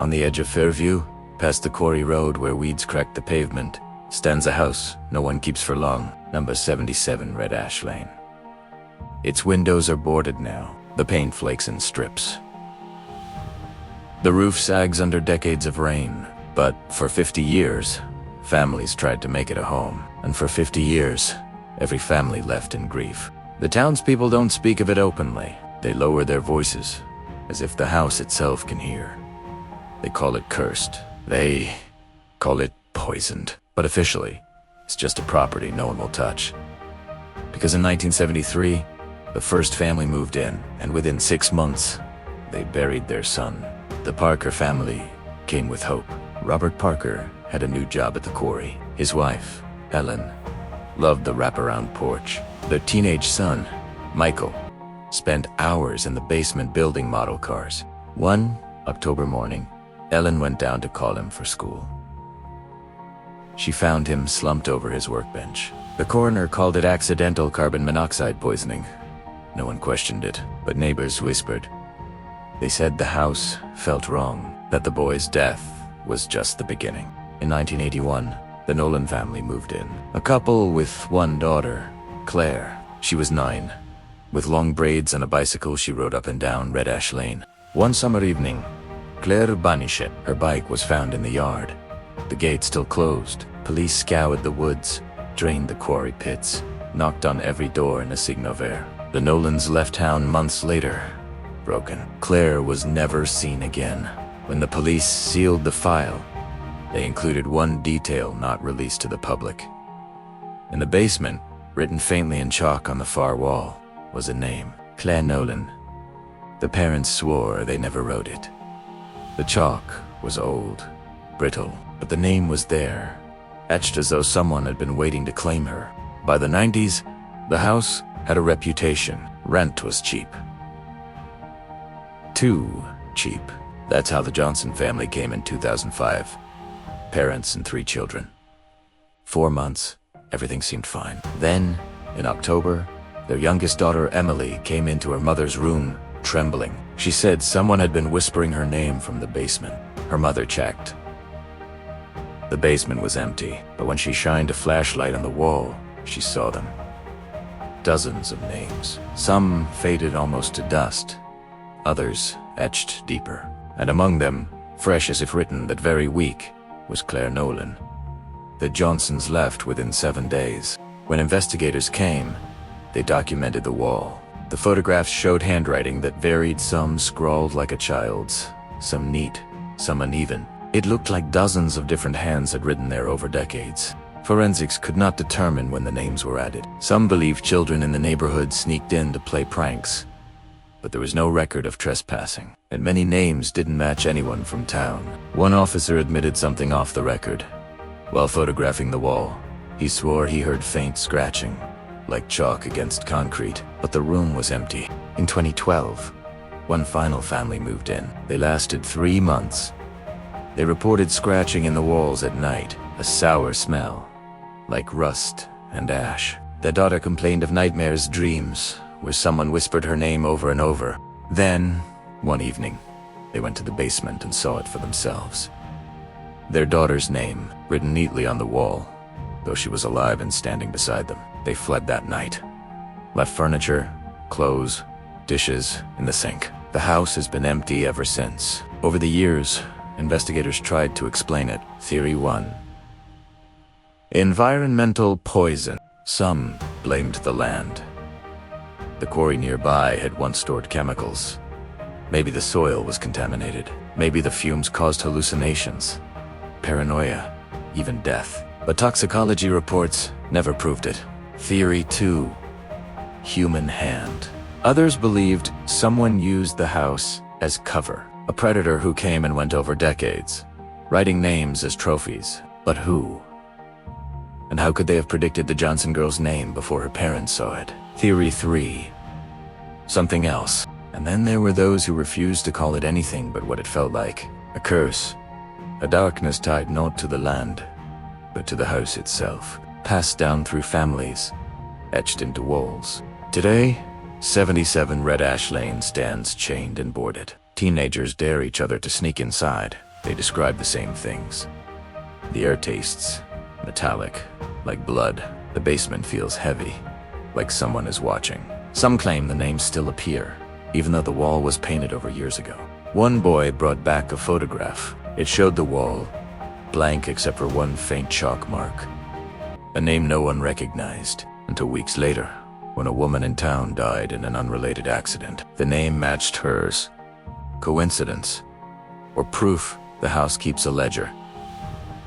On the edge of Fairview, past the quarry road where weeds crack the pavement, stands a house no one keeps for long, number 77 Red Ash Lane. Its windows are boarded now, the paint flakes in strips. The roof sags under decades of rain, but for 50 years, families tried to make it a home. And for 50 years, every family left in grief. The townspeople don't speak of it openly. They lower their voices, as if the house itself can hear. They call it cursed. They call it poisoned. But officially, it's just a property no one will touch. Because in 1973, the first family moved in, and within 6 months, they buried their son. The Parker family came with hope. Robert Parker had a new job at the quarry. His wife, Ellen, loved the wraparound porch. Their teenage son, Michael, spent hours in the basement building model cars. One October morning, Ellen went down to call him for school. She found him slumped over his workbench. The coroner called it accidental carbon monoxide poisoning. No one questioned it, but neighbors whispered. They said the house felt wrong, that the boy's death was just the beginning. In 1981, the Nolan family moved in. A couple with one daughter, Claire. She was 9. With long braids and a bicycle, she rode up and down Red Ash Lane. One summer evening, Claire vanished. Her bike was found in the yard. The gate still closed. Police scoured the woods, drained the quarry pits, knocked on every door in a signe vert. The Nolans left town months later, broken. Claire was never seen again. When the police sealed the file, they included one detail not released to the public. In the basement, written faintly in chalk on the far wall, was a name, Claire Nolan. The parents swore they never wrote it. The chalk was old, brittle, but the name was there, etched as though someone had been waiting to claim her. By the 90s, the house had a reputation. Rent was cheap. Too cheap. That's how the Johnson family came in 2005. Parents and 3 children. 4 months, everything seemed fine. Then, in October, their youngest daughter Emily came into her mother's room, trembling. She said someone had been whispering her name from the basement. Her mother checked. The basement was empty, but when she shined a flashlight on the wall, she saw them. Dozens of names. Some faded almost to dust, others etched deeper. And among them, fresh as if written that very week, was Claire Nolan. The Johnsons left within 7 days. When investigators came, they documented the wall. The photographs showed handwriting that varied, some scrawled like a child's, some neat, some uneven. It looked like dozens of different hands had written there over decades. Forensics could not determine when the names were added. Some believed children in the neighborhood sneaked in to play pranks, but there was no record of trespassing, and many names didn't match anyone from town. One officer admitted something off the record. While photographing the wall, he swore he heard faint scratching, like chalk against concrete, but the room was empty. In 2012, one final family moved in. They lasted 3 months. They reported scratching in the walls at night, a sour smell, like rust and ash. Their daughter complained of nightmares, dreams, where someone whispered her name over and over. Then, one evening, they went to the basement and saw it for themselves. Their daughter's name, written neatly on the wall, though she was alive and standing beside them. They fled that night. Left furniture, clothes, dishes in the sink. The house has been empty ever since. Over the years, investigators tried to explain it. Theory 1. Environmental poison. Some blamed the land. The quarry nearby had once stored chemicals. Maybe the soil was contaminated. Maybe the fumes caused hallucinations, paranoia, even death. But toxicology reports never proved it. Theory 2. Human hand. Others believed someone used the house as cover. A predator who came and went over decades, writing names as trophies. But who? And how could they have predicted the Johnson girl's name before her parents saw it? Theory 3. Something else. And then there were those who refused to call it anything but what it felt like. A curse. A darkness tied not to the land, but to the house itself. Passed down through families, etched into walls. Today, 77 Red Ash Lane stands chained and boarded. Teenagers dare each other to sneak inside. They describe the same things. The air tastes metallic, like blood. The basement feels heavy, like someone is watching. Some claim the names still appear, even though the wall was painted over years ago. One boy brought back a photograph. It showed the wall blank except for one faint chalk mark. A name no one recognized until weeks later, when a woman in town died in an unrelated accident. The name matched hers. Coincidence? Or proof the house keeps a ledger?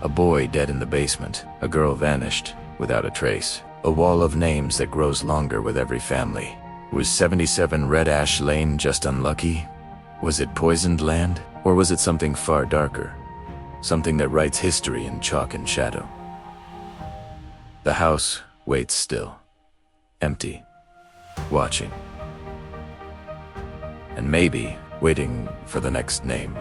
A boy dead in the basement. A girl vanished without a trace. A wall of names that grows longer with every family. Was 77 Red Ash Lane just unlucky? Was it poisoned land? Or was it something far darker? Something that writes history in chalk and shadow? The house waits still, empty, watching. And maybe waiting for the next name.